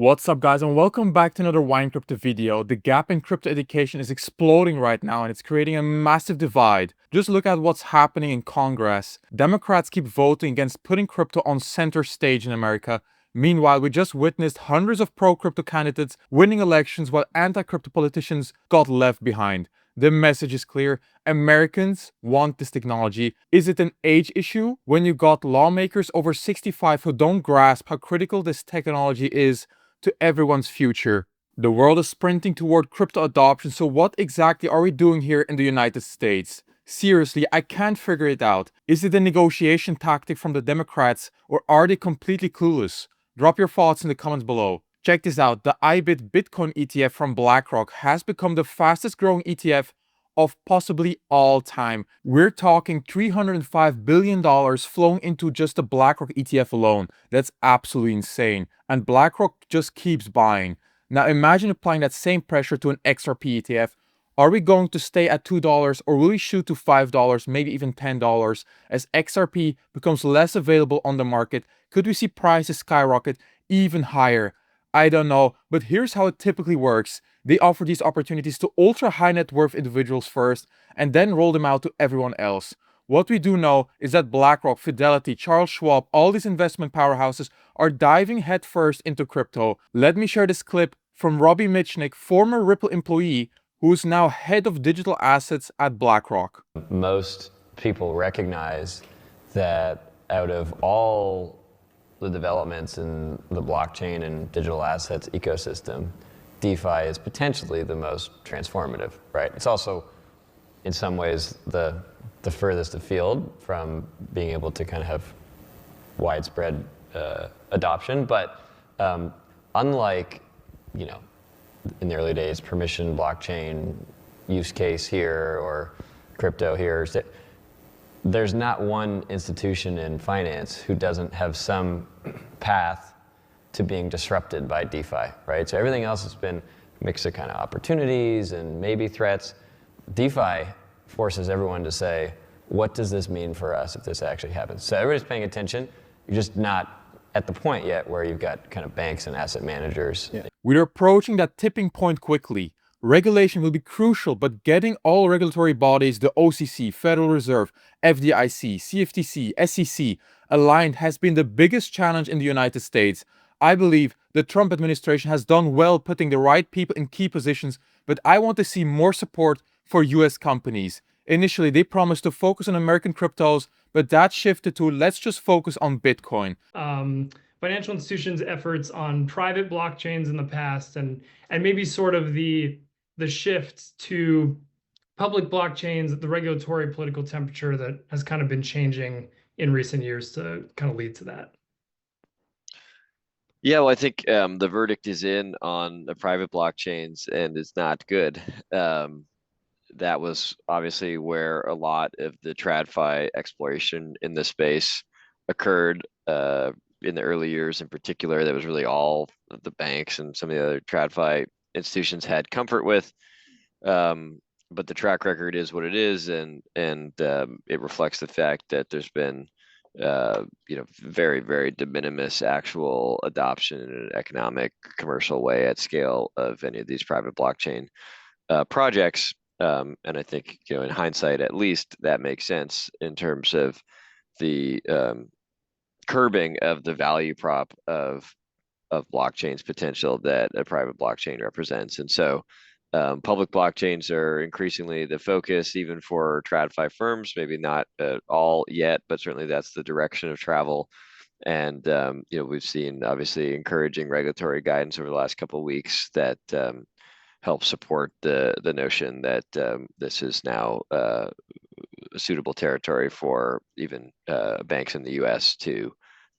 What's up guys, and welcome back to another Wynand Crypto video. The gap in crypto education is exploding right now and it's creating a massive divide. Just look at what's happening in Congress. Democrats keep voting against putting crypto on center stage in America. Meanwhile, we just witnessed hundreds of pro-crypto candidates winning elections while anti-crypto politicians got left behind. The message is clear. Americans want this technology. Is it an age issue when you got lawmakers over 65 who don't grasp how critical this technology is to everyone's future? The world is sprinting toward crypto adoption, so what exactly are we doing here in the United States? Seriously, I can't figure it out. Is it a negotiation tactic from the Democrats, or are they completely clueless? Drop your thoughts in the comments below. Check this out, the IBIT Bitcoin ETF from Blackrock has become the fastest growing ETF of possibly all time. We're talking $305 billion flowing into just the Blackrock ETF alone. That's absolutely insane. And Blackrock just keeps buying. Now imagine applying that same pressure to an XRP ETF. Are we going to stay at $2 or will we shoot to $5, maybe even $10? As XRP becomes less available on the market, could we see prices skyrocket even higher? I don't know, but here's how it typically works. They offer these opportunities to ultra high net worth individuals first and then roll them out to everyone else. What we do know is that BlackRock, Fidelity, Charles Schwab, all these investment powerhouses are diving headfirst into crypto. Let me share this clip from Robbie Mitchnick, former Ripple employee who is now head of digital assets at BlackRock. Most people recognize that out of all the developments in the blockchain and digital assets ecosystem, DeFi is potentially the most transformative, right? It's also, in some ways, the furthest afield from being able to kind of have widespread adoption. But unlike, in the early days, permission blockchain use case here or crypto here, there's not one institution in finance who doesn't have some path to being disrupted by DeFi, right? So everything else has been a mix of kind of opportunities and maybe threats. DeFi forces everyone to say, what does this mean for us if this actually happens? So everybody's paying attention. You're just not at the point yet where you've got kind of banks and asset managers. Yeah. We're approaching that tipping point quickly. Regulation will be crucial, but getting all regulatory bodies, the OCC, Federal Reserve, FDIC, CFTC, SEC, aligned has been the biggest challenge in the United States. I believe the Trump administration has done well putting the right people in key positions, but I want to see more support for US companies. Initially, they promised to focus on American cryptos, but that shifted to let's just focus on Bitcoin. Financial institutions' efforts on private blockchains in the past and maybe sort of the shift to public blockchains, the regulatory political temperature that has kind of been changing in recent years to kind of lead to that. Yeah, well, I think the verdict is in on the private blockchains and it's not good. That was obviously where a lot of the TradFi exploration in this space occurred in the early years in particular. That was really all the banks and some of the other TradFi institutions had comfort with. But the track record is what it is, and it reflects the fact that there's been very, very de minimis actual adoption in an economic, commercial way at scale of any of these private blockchain projects. And I think, in hindsight, at least, that makes sense in terms of the curbing of the value prop of blockchain's potential that a private blockchain represents. And so public blockchains are increasingly the focus, even for TradFi firms, maybe not all yet, but certainly that's the direction of travel. And we've seen obviously encouraging regulatory guidance over the last couple of weeks that help support the notion that this is now suitable territory for even banks in the US to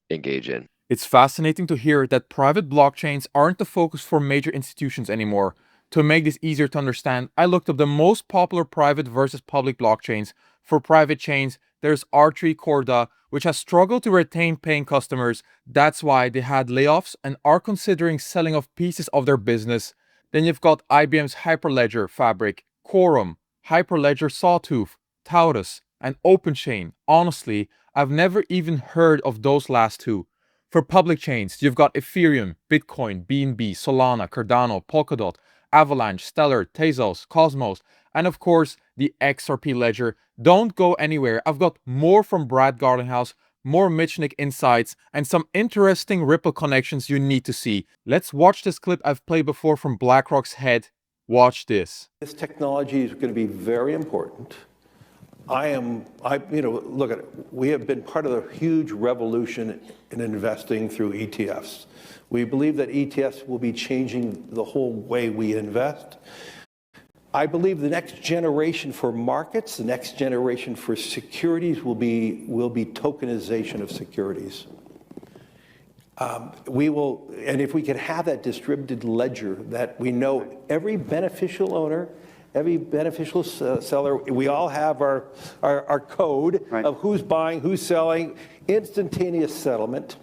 engage in. It's fascinating to hear that private blockchains aren't the focus for major institutions anymore. To make this easier to understand, I looked up the most popular private versus public blockchains. For private chains, there's R3 Corda, which has struggled to retain paying customers. That's why they had layoffs and are considering selling off pieces of their business. Then you've got IBM's Hyperledger Fabric, Quorum, Hyperledger Sawtooth, Taurus, and OpenChain. Honestly, I've never even heard of those last two. For public chains, you've got Ethereum, Bitcoin, BNB, Solana, Cardano, Polkadot, Avalanche, Stellar, Tezos, Cosmos, and of course, the XRP ledger. Don't go anywhere. I've got more from Brad Garlinghouse, more Mitchnick insights, and some interesting Ripple connections you need to see. Let's watch this clip I've played before from Blackrock's head. Watch this. This technology is going to be very important. Look at it. We have been part of a huge revolution in investing through ETFs. We believe that ETFs will be changing the whole way we invest. I believe the next generation for markets, the next generation for securities will be tokenization of securities. And if we can have that distributed ledger that we know every beneficial owner, every beneficial seller, we all have our code of who's buying, who's selling, instantaneous settlement.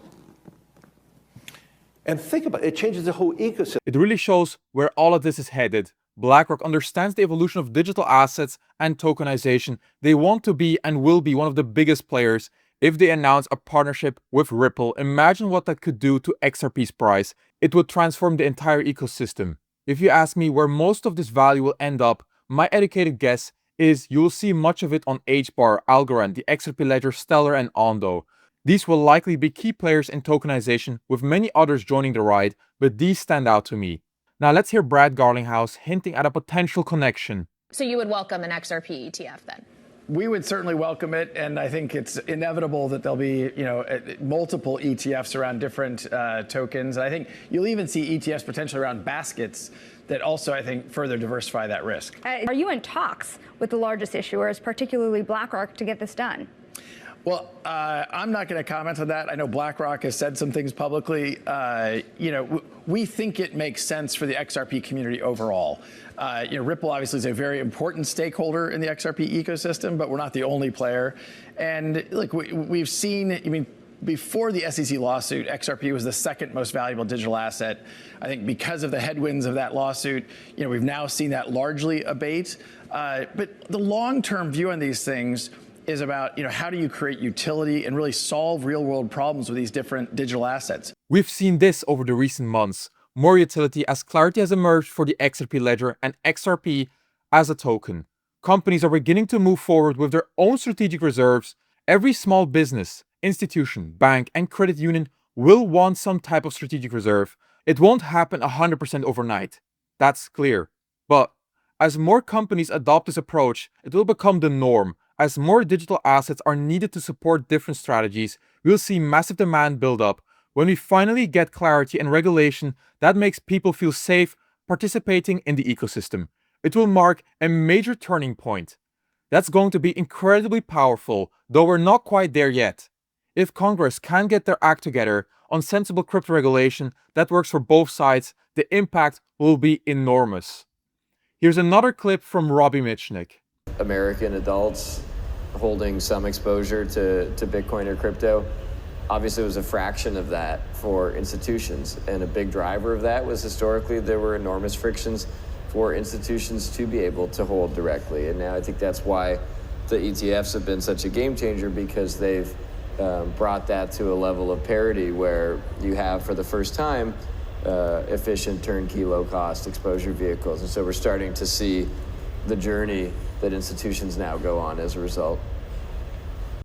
And think about it, it changes the whole ecosystem. It really shows where all of this is headed. BlackRock understands the evolution of digital assets and tokenization. They want to be and will be one of the biggest players. If they announce a partnership with Ripple, imagine what that could do to XRP's price. It would transform the entire ecosystem. If you ask me where most of this value will end up, my educated guess is you will see much of it on HBAR, Algorand, the XRP ledger, Stellar, and Ondo. These will likely be key players in tokenization, with many others joining the ride, but these stand out to me. Now let's hear Brad Garlinghouse hinting at a potential connection. So you would welcome an XRP ETF then? We would certainly welcome it, and I think it's inevitable that there'll be, multiple ETFs around different tokens. And I think you'll even see ETFs potentially around baskets that also, I think, further diversify that risk. Are you in talks with the largest issuers, particularly BlackRock, to get this done? Well, I'm not going to comment on that. I know BlackRock has said some things publicly. We think it makes sense for the XRP community overall. Ripple obviously is a very important stakeholder in the XRP ecosystem, but we're not the only player. And look, we've seen, before the SEC lawsuit, XRP was the second most valuable digital asset. I think because of the headwinds of that lawsuit, we've now seen that largely abate. But the long-term view on these things is about, how do you create utility and really solve real-world problems with these different digital assets? We've seen this over the recent months. More utility as clarity has emerged for the XRP ledger and XRP as a token. Companies are beginning to move forward with their own strategic reserves. Every small business, institution, bank, and credit union will want some type of strategic reserve. It won't happen 100% overnight. That's clear. But as more companies adopt this approach, it will become the norm. As more digital assets are needed to support different strategies, we'll see massive demand build up. When we finally get clarity and regulation that makes people feel safe participating in the ecosystem, it will mark a major turning point. That's going to be incredibly powerful, though we're not quite there yet. If Congress can get their act together on sensible crypto regulation that works for both sides, the impact will be enormous. Here's another clip from Robbie Mitchnick. American adults holding some exposure to Bitcoin or crypto, obviously it was a fraction of that for institutions. And a big driver of that was historically there were enormous frictions for institutions to be able to hold directly. And now I think that's why the ETFs have been such a game changer, because they've brought that to a level of parity where you have, for the first time, efficient, turnkey, low-cost exposure vehicles. And so we're starting to see the journey that institutions now go on as a result.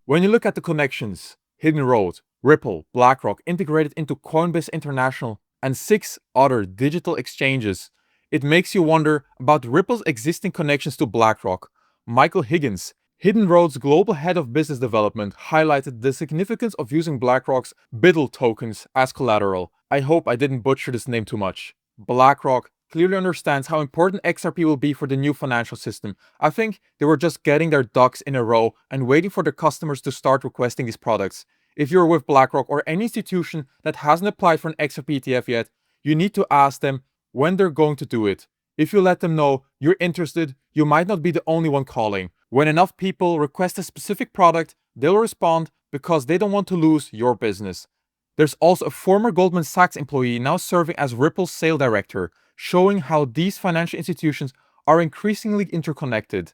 When you look at the connections, Hidden Road, Ripple, BlackRock integrated into Coinbase International and 6 other digital exchanges, it makes you wonder about Ripple's existing connections to BlackRock. Michael Higgins, Hidden Road's global head of business development, highlighted the significance of using BlackRock's BIDL tokens as collateral. I hope I didn't butcher this name too much. BlackRock clearly understands how important XRP will be for the new financial system. I think they were just getting their ducks in a row and waiting for their customers to start requesting these products. If you're with BlackRock or any institution that hasn't applied for an XRP ETF yet, you need to ask them when they're going to do it. If you let them know you're interested, you might not be the only one calling. When enough people request a specific product, they'll respond because they don't want to lose your business. There's also a former Goldman Sachs employee now serving as Ripple's sales director, showing how these financial institutions are increasingly interconnected.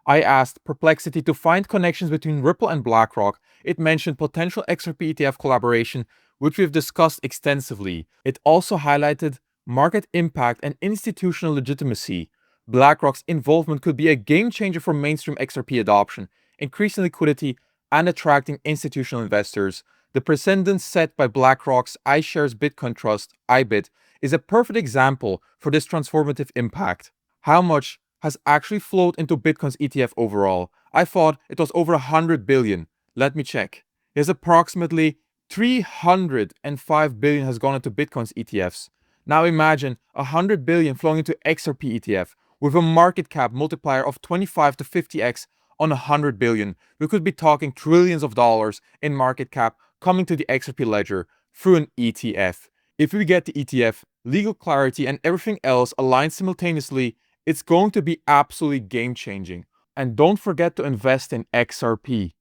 I asked Perplexity to find connections between Ripple and BlackRock. It mentioned potential XRP ETF collaboration which we've discussed extensively. It also highlighted market impact and institutional legitimacy. BlackRock's involvement could be a game changer for mainstream XRP adoption, increasing liquidity and attracting institutional investors. The precedent set by BlackRock's iShares Bitcoin Trust, IBIT, is a perfect example for this transformative impact. How much has actually flowed into Bitcoin's ETF overall? I thought it was over 100 billion. Let me check. There's approximately 305 billion has gone into Bitcoin's ETFs. Now imagine 100 billion flowing into XRP ETF with a market cap multiplier of 25 to 50x on 100 billion. We could be talking trillions of dollars in market cap coming to the XRP ledger through an ETF. If we get the ETF, legal clarity and everything else aligned simultaneously, it's going to be absolutely game-changing. And don't forget to invest in XRP.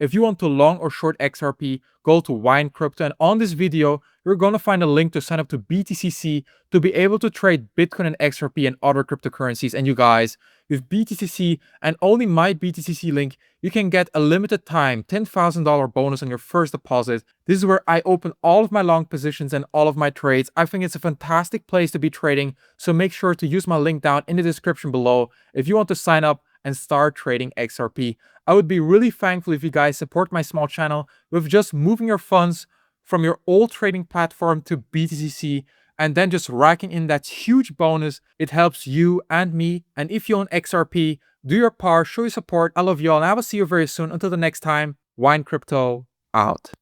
If you want to long or short XRP, go to Wynand Crypto, and on this video, you're going to find a link to sign up to BTCC to be able to trade Bitcoin and XRP and other cryptocurrencies. And you guys, with BTCC and only my BTCC link, you can get a limited time $10,000 bonus on your first deposit. This is where I open all of my long positions and all of my trades. I think it's a fantastic place to be trading, so make sure to use my link down in the description below if you want to sign up and start trading XRP. I would be really thankful if you guys support my small channel with just moving your funds from your old trading platform to BTCC and then just racking in that huge bonus. It helps you and me. And if you own XRP, do your part, show your support. I love you all, and I will see you very soon. Until the next time, Wynand Crypto out.